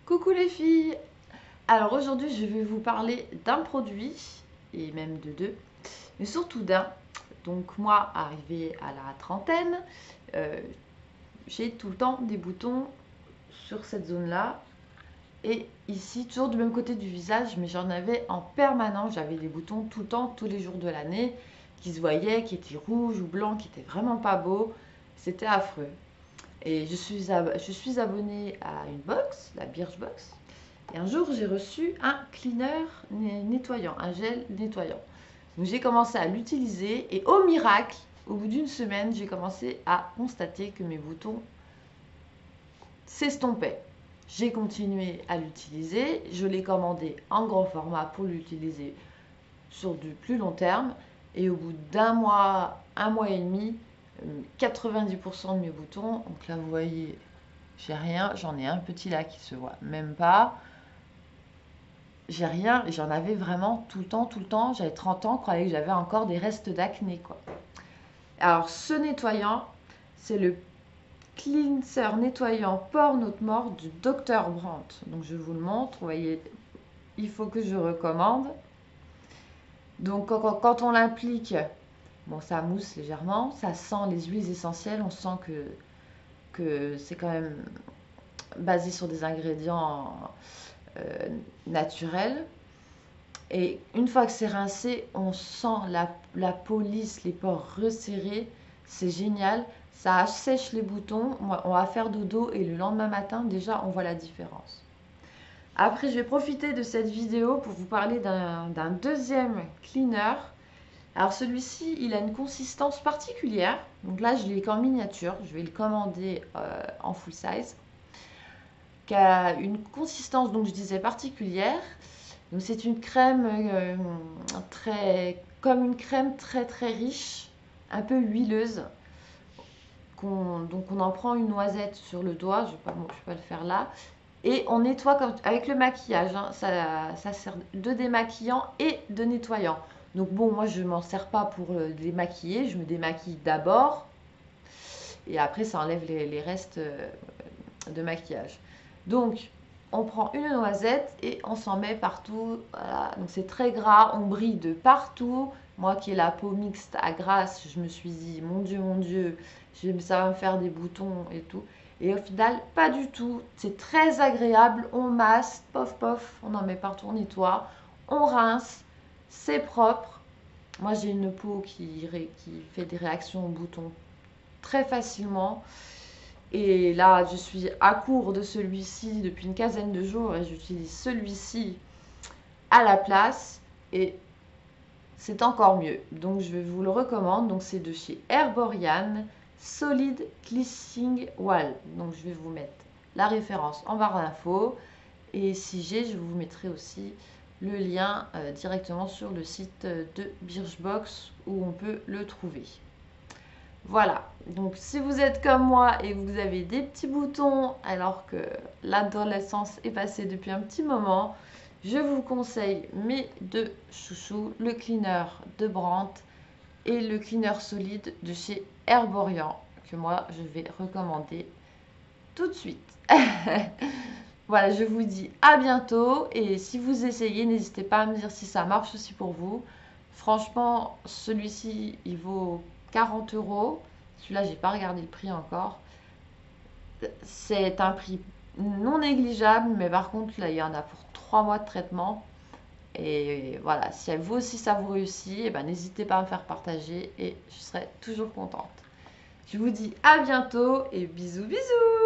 Coucou les filles! Alors aujourd'hui je vais vous parler d'un produit, et même de deux, mais surtout d'un. Donc moi, arrivée à la trentaine, euh, j'ai tout le temps des boutons sur cette zone-là. Et ici, toujours du même côté du visage, mais j'en avais en permanence. J'avais des boutons tout le temps, tous les jours de l'année, qui se voyaient, qui étaient rouges ou blancs, qui étaient vraiment pas beaux. C'était affreux. Et je suis abonnée à une box, la Birchbox. Et un jour, j'ai reçu un cleaner nettoyant, un gel nettoyant. Donc j'ai commencé à l'utiliser et au miracle, au bout d'une semaine, j'ai commencé à constater que mes boutons s'estompaient. J'ai continué à l'utiliser, je l'ai commandé en grand format pour l'utiliser sur du plus long terme. Et au bout d'un mois, un mois et demi, 90% de mes boutons, donc là vous voyez, j'ai rien, j'en ai un petit là qui se voit même pas. J'ai rien, j'en avais vraiment tout le temps, tout le temps. J'avais 30 ans, je croyais que j'avais encore des restes d'acné, quoi. Alors, ce nettoyant, c'est le cleanser nettoyant pore note mort du Dr Brandt. Donc, je vous le montre. Vous voyez, il faut que je recommande. Donc, quand on l'applique, bon, ça mousse légèrement. Ça sent les huiles essentielles. On sent que c'est quand même basé sur des ingrédients euh, naturels. Et une fois que c'est rincé, on sent la peau lisse, les pores resserrés. C'est génial. Ça assèche les boutons. On va faire dodo et le lendemain matin, déjà, on voit la différence. Après, je vais profiter de cette vidéo pour vous parler d'un deuxième cleaner. Alors celui-ci, il a une consistance particulière. Donc là, je l'ai qu'en miniature. Je vais le commander en full size. Qui a une consistance, donc je disais, particulière. Donc c'est une crème comme une crème très très riche, un peu huileuse. Donc on en prend une noisette sur le doigt, je ne vais pas le faire là. Et on nettoie avec le maquillage, hein. Ça sert de démaquillant et de nettoyant. Donc bon, moi je ne m'en sers pas pour démaquiller, je me démaquille d'abord. Et après ça enlève les restes de maquillage. Donc on prend une noisette et on s'en met partout. Voilà. Donc c'est très gras, on brille de partout. Moi qui ai la peau mixte à grasse, je me suis dit, mon Dieu, ça va me faire des boutons et tout. Et au final, pas du tout. C'est très agréable. On masse, pof pof, on en met partout, on nettoie, on rince, c'est propre. Moi j'ai une peau qui fait des réactions aux boutons très facilement. Et là, je suis à court de celui-ci depuis une quinzaine de jours et j'utilise celui-ci à la place et c'est encore mieux. Donc, je vous le recommande. Donc, c'est de chez Herborian Solid Clissing Wall. Donc, je vais vous mettre la référence en barre d'infos et si j'ai, je vous mettrai aussi le lien directement sur le site de Birchbox où on peut le trouver. Voilà, donc si vous êtes comme moi et que vous avez des petits boutons alors que l'adolescence est passée depuis un petit moment, je vous conseille mes deux chouchous, le cleaner de Brandt et le cleaner solide de chez Herborian, que moi je vais recommander tout de suite. Voilà, je vous dis à bientôt et si vous essayez, n'hésitez pas à me dire si ça marche aussi pour vous. Franchement, celui-ci, il vaut 40 euros. Celui-là, j'ai pas regardé le prix encore. C'est un prix non négligeable, mais par contre, là, il y en a pour 3 mois de traitement. Et voilà, si vous aussi ça vous réussit, eh ben, n'hésitez pas à me faire partager et je serai toujours contente. Je vous dis à bientôt et bisous bisous!